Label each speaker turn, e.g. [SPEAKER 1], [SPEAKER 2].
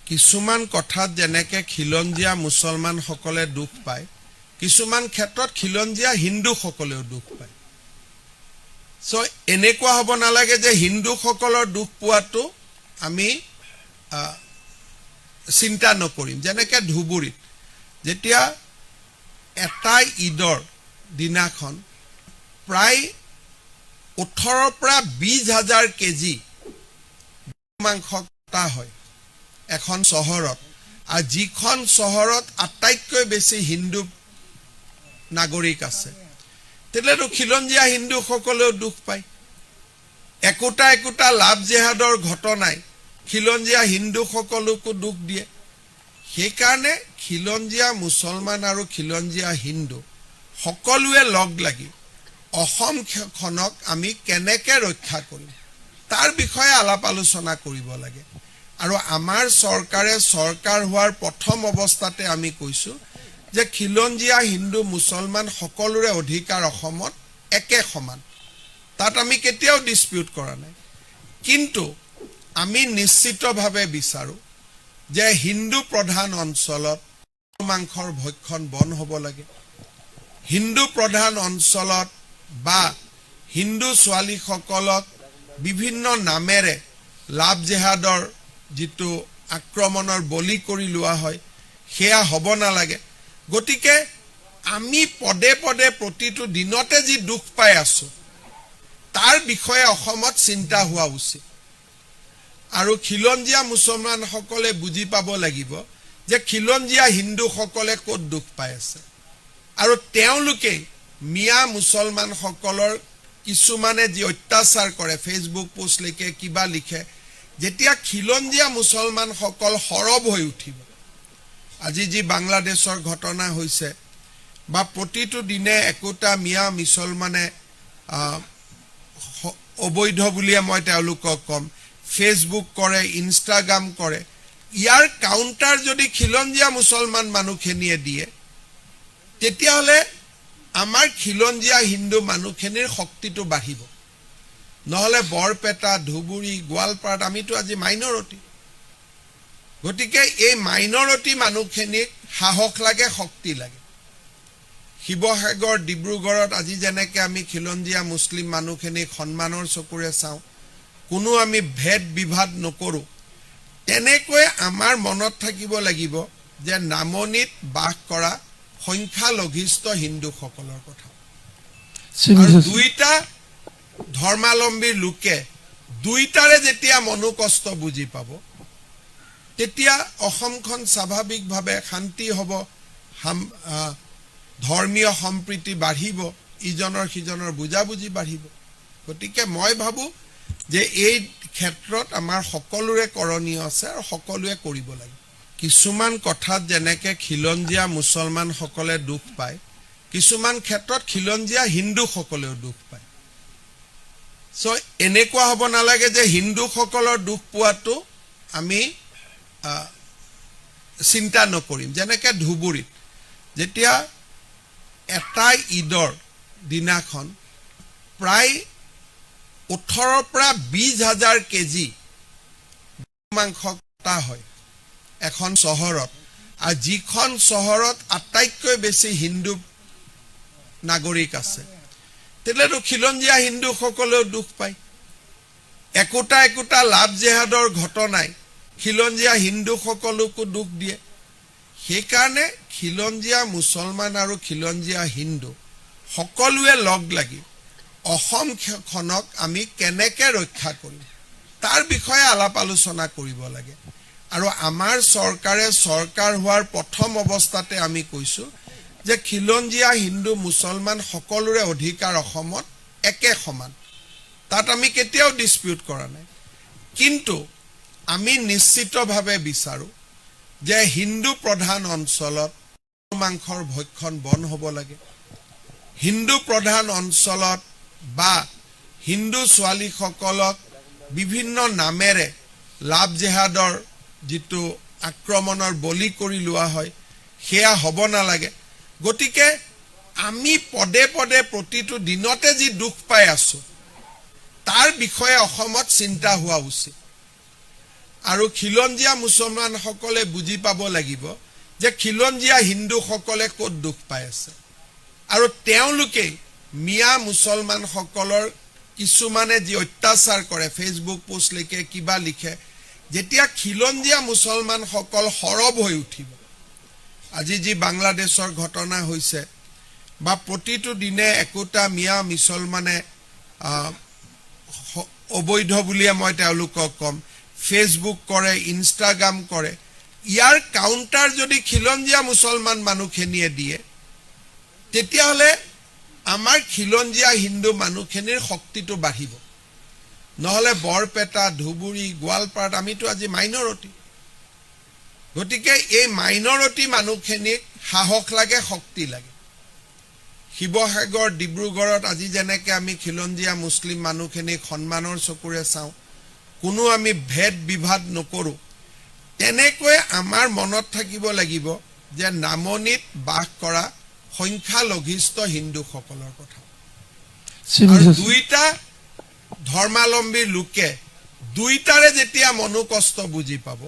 [SPEAKER 1] কিছুমান কথাত যেনেকে খিলঞ্জীয়া মুছলমান সকলে দুখ পায় কিছুমান ক্ষেত্ৰত খিলঞ্জীয়া হিন্দু সকলেও দুখ পায় সো এনেকুৱা হ'ব নালাগে যে হিন্দু সকলৰ দুখ পোৱাটো আমি চিন্তা নকৰিম যেনেকে ধুবুৰীত যেতিয়া এটা ঈদৰ দিনাখন প্ৰায় 18 পৰা 20,000 কেজি মাংস কটা হয় এখন চহৰত আৰু যিখন চহৰত আটাইতকৈ বেছি হিন্দু নাগৰিক আছে তেলেতো খিলঞ্জীয়া হিন্দু সকলেও দুখ পায় একোটা লাভ জেহাদৰ ঘটনাই খিলঞ্জীয়া হিন্দু সকলকো দুখ দিয়ে সেইকাৰণে খিলঞ্জীয়া মুছলমান আৰু খিলঞ্জীয়া হিন্দু সকলোৱে লগ লাগি অসমখনক আমি কেনেকৈ ৰক্ষা কৰিম তাৰ বিষয়ে আলাপ আলোচনা কৰিব লাগে আৰু আমাৰ চৰকাৰে চৰকাৰ হোৱাৰ প্ৰথম অৱস্থাতে আমি কৈছো যে খিলঞ্জীয়া হিন্দু মুছলমান সকলোৰে অধিকাৰ অসমত একে সমান তাত আমি কেতিয়াও ডিসপিউট কৰা নাই কিন্তু আমি নিশ্চিতভাৱে বিচাৰো যে হিন্দু প্ৰধান অঞ্চলত মাংসৰ ভক্ষণ বন্ধ হ'ব লাগে হিন্দু প্ৰধান অঞ্চলত বা হিন্দু ছোৱালী সকলক বিভিন্ন নামেৰে লাভ জেহাদৰ যিটো আক্ৰমণৰ বলি কৰি লোৱা হয় সেয়া হ'ব নালাগে গতিকে আমি পদে পদে প্ৰতিটো দিনতে যি দুখ পাই আছো তাৰ বিষয়ে অসমত চিন্তা হোৱা উচিত আৰু খিলঞ্জীয়া মুছলমান সকলে বুজি পাব লাগিব যে খিলঞ্জীয়া হিন্দু সকলে ক'ত দুখ পাই আছে আৰু তেওঁলোকে মিয়া মুছলমান সকলৰ কিছুমানে যি অত্যাচাৰ কৰে ফেসবুক পোষ্ট লিখে কিবা লিখে যেতিয়া খিলঞ্জীয়া মুছলমান সকল হৰব হৈ উঠিব আজি যি বাংলাদেশৰ ঘটনা হৈছে বা প্ৰতিটো দিনে একোটা মিয়া মুছলমানে অবৈধ বুলিয়ে মই তেওঁলোকক কম ফেসবুক কৰে ইনষ্টাগ্ৰাম কৰে ইয়াৰ কাউন্টাৰ যদি খিলঞ্জীয়া মুছলমান মানুহখিনিয়ে দিয়ে তেতিয়াহলে আমাৰ খিলঞ্জীয়া হিন্দু মানুহখিনিৰ শক্তিটো বাঢ়িব নহলে বৰপেটা ধুবুৰী গোৱালপাৰাত আমিতো আজি মাইনৰিটি গতিকে এই মাইনৰিটি মানুহখিনিক সাহস লাগে শক্তি লাগে শিৱসাগৰ ডিব্ৰুগড়ত আজি যেনেকৈ আমি খিলঞ্জীয়া মুছলিম মানুহখিনিক সন্মানৰ চকুৰে চাওঁ কোনো আমি ভেদ বিভাদ নকৰো তেনেকৈ আমাৰ মনত থাকিব লাগিব যে নামনিত বাস কৰা সংখ্যালঘিষ্ঠ হিন্দু সকলৰ কথা দুইটা ধৰ্মালম্বী লোকে দুইটাৰে যেতিয়া মনোকষ্ট বুজি পাব তেতিয়া অসমখন স্বাভাৱিকভাৱে শান্তি হ'ব ধৰ্মীয় সম্প্ৰীতি বাঢ়িব ইজনৰ সিজনৰ বুজাবুজি বাঢ়িব গতিকে মই ভাবো যে এই ক্ষেত্ৰত আমাৰ সকলোৰে কৰণীয় আছে আৰু সকলোৱে কৰিব লাগে কিছুমান কথাত যেনেকে খিলঞ্জীয়া মুছলমান সকলে দুখ পায় কিছুমান ক্ষেত্ৰত খিলঞ্জীয়া হিন্দু সকলেও দুখ পায় সো এনেকুৱা হ'ব নালাগে যে হিন্দু সকলৰ দুখ পোৱাটো আমি চিন্তা নকৰিম যেনেকে ধুবুৰীত যেতিয়া এটা ঈদৰ দিনাখন প্ৰায় 18 পৰা 20,000 কেজি মাংস কটা হয় এখন চহৰত আৰু যিখন চহৰত আটাইতকৈ বেছি হিন্দু নাগৰিক আছে তেলেতো খিলঞ্জীয়া হিন্দু সকলেও দুখ পায় একোটা লাভ জেহাদৰ ঘটনাই খিলঞ্জীয়া হিন্দু সকলকো দুখ দিয়ে সেইকাৰণে খিলঞ্জীয়া মুছলমান আৰু খিলঞ্জীয়া হিন্দু সকলোৱে লগ লাগি অসমখনক আমি কেনেকৈ ৰক্ষা কৰিম তাৰ বিষয়ে আলাপ আলোচনা কৰিব লাগে আৰু আমাৰ চৰকাৰে চৰকাৰ হোৱাৰ প্ৰথম অৱস্থাতে আমি কৈছো যে খিলঞ্জীয়া হিন্দু মুছলমান সকলোৰে অধিকাৰ অসমত একে সমান তাত আমি কেতিয়াও ডিসপিউট কৰা নাই কিন্তু আমি নিশ্চিতভাৱে বিচাৰো যে হিন্দু প্ৰধান অঞ্চলত মাংসৰ ভক্ষণ বন্ধ হ'ব লাগে হিন্দু প্ৰধান অঞ্চলত বা হিন্দু ছোৱালী সকলক বিভিন্ন নামেৰে লাভ জেহাদৰ যিটো আক্ৰমণৰ বলি কৰি লোৱা হয় সেয়া হ'ব নালাগে গতিকে আমি পদে পদে প্ৰতিটো দিনতে যি দুখ পাই আছো তাৰ বিষয়ে অসমত চিন্তা হোৱা উচিত আৰু খিলঞ্জীয়া মুছলমানসকলে বুজি পাব লাগিব যে খিলঞ্জীয়া হিন্দুসকলে ক'ত দুখ পাই আছে আৰু তেওঁলোকে মিয়া মুছলমানসকলৰ কিছুমানে যি অত্যাচাৰ কৰে ফেচবুক পোষ্ট লিখে কিবা লিখে যেতিয়া খিলঞ্জীয়া মুছলমানসকল সৰব হৈ উঠিব আজি যি বাংলাদেশৰ ঘটনা হৈছে বা প্ৰতিটো দিনে একোটা মিয়া মুছলমানে অবৈধ বুলিয়ে মই তেওঁলোকক কম ফেচবুক কৰে ইনষ্টাগ্ৰাম কৰে ইয়াৰ কাউন্টাৰ যদি খিলঞ্জীয়া মুছলমান মানুহখিনিয়ে দিয়ে তেতিয়াহ'লে আমাৰ খিলঞ্জীয়া হিন্দু মানুহখিনিৰ শক্তিটো বাঢ়িব নহ'লে বৰপেটা ধুবুৰী গোৱালপাৰাত আমিতো আজি মাইনৰিটি গতিকে এই মাইনৰিটি মানুহখিনিক সাহস লাগে শক্তি লাগে শিৱসাগৰ ডিব্ৰুগড়ত আজি যেনেকৈ আমি খিলঞ্জীয়া মুছলিম মানুহখিনিক সন্মানৰ চকুৰে চাওঁ কোনো আমি ভেদ বিভাদ নকৰোঁ তেনেকৈ আমাৰ মনত থাকিব লাগিব যে নামনিত বাস কৰা সংখ্যালঘিষ্ঠ হিন্দুসকলৰ কথা আৰু দুইটা ধৰ্মাৱলম্বী লোকে দুইটাৰে যেতিয়া মনোকষ্ট বুজি পাব